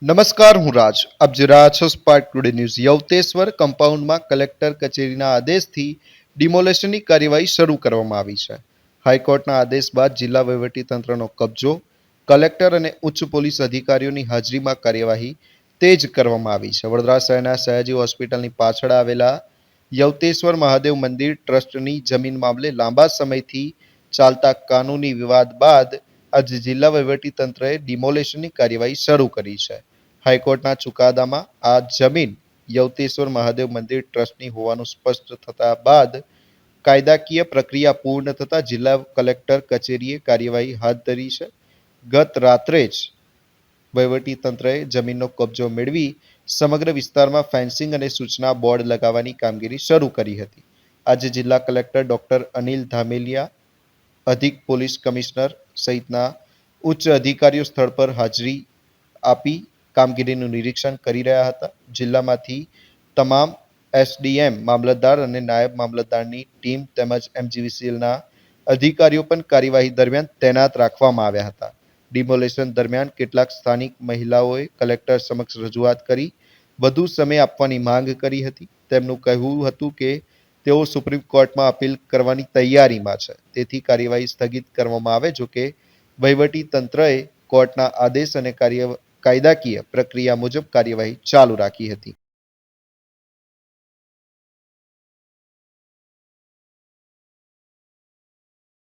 નમસ્કાર, હું રાજ. આપ જોઈ રહ્યા છો સ્પાર્ક ટુડે ન્યૂઝ. યવતેશ્વર કમ્પાઉન્ડમાં કલેક્ટર કચેરીના આદેશથી ડિમોલેશનની કાર્યવાહી શરૂ કરવામાં આવી છે. હાઈકોર્ટના આદેશ બાદ જિલ્લા વહીવટીતંત્રનો કબજો, કલેક્ટર અને ઉચ્ચ પોલીસ અધિકારીઓની હાજરીમાં કાર્યવાહી તેજ કરવામાં આવી છે. વડોદરા શહેરના સયાજી હોસ્પિટલની પાછળ આવેલા યવતેશ્વર મહાદેવ મંદિર ટ્રસ્ટની જમીન મામલે લાંબા સમયથી ચાલતા કાનૂની વિવાદ બાદ આજે જિલ્લા વહીવટીતંત્રએ ડિમોલેશનની કાર્યવાહી શરૂ કરી છે. હાઈકોર્ટના ચુકાદામાં આ જમીન યવતેશ્વર મહાદેવ મંદિર ટ્રસ્ટની હોવાનું સ્પષ્ટ થતા બાદ કાયદાકીય પ્રક્રિયા પૂર્ણ થતા જિલ્લા કલેક્ટર કચેરીએ કાર્યવાહી હાથ ધરી છે. ગત રાત્રે જ વહીવટીતંત્રએ જમીનનો કબજો મેળવી સમગ્ર વિસ્તારમાં ફેન્સિંગ અને સૂચના બોર્ડ લગાવવાની કામગીરી શરૂ કરી હતી. આજે જિલ્લા કલેક્ટર ડોક્ટર અનિલ ધામેલિયા, અધિક પોલીસ કમિશનર સહિતના ઉચ્ચ અધિકારીઓ સ્થળ પર હાજરી આપી કામગીરીનું નિરીક્ષણ કરી રહ્યા હતા. જિલ્લામાંથી તમામ એસડીએમ, મામલતદાર અને નાયબ મામલતદારની ટીમ તેમજ એમજીવીસીએલના અધિકારીઓ પણ કાર્યવાહી દરમિયાન તૈનાત રાખવામાં આવ્યા હતા. ડિમોલેશન દરમિયાન કેટલાક સ્થાનિક મહિલાઓએ કલેક્ટર સમક્ષ રજૂઆત કરી વધુ સમય આપવાની માંગ કરી હતી. તેમનું કહેવું હતું કે તેઓ સુપ્રીમ કોર્ટમાં અપીલ કરવાની તૈયારીમાં છે, તેથી કાર્યવાહી સ્થગિત કરવામાં આવે. જોકે વહીવટી તંત્રએ કોર્ટના આદેશ અને કાયદાકીય પ્રક્રિયા મુજબ કાર્યવાહી ચાલુ રાખી હતી.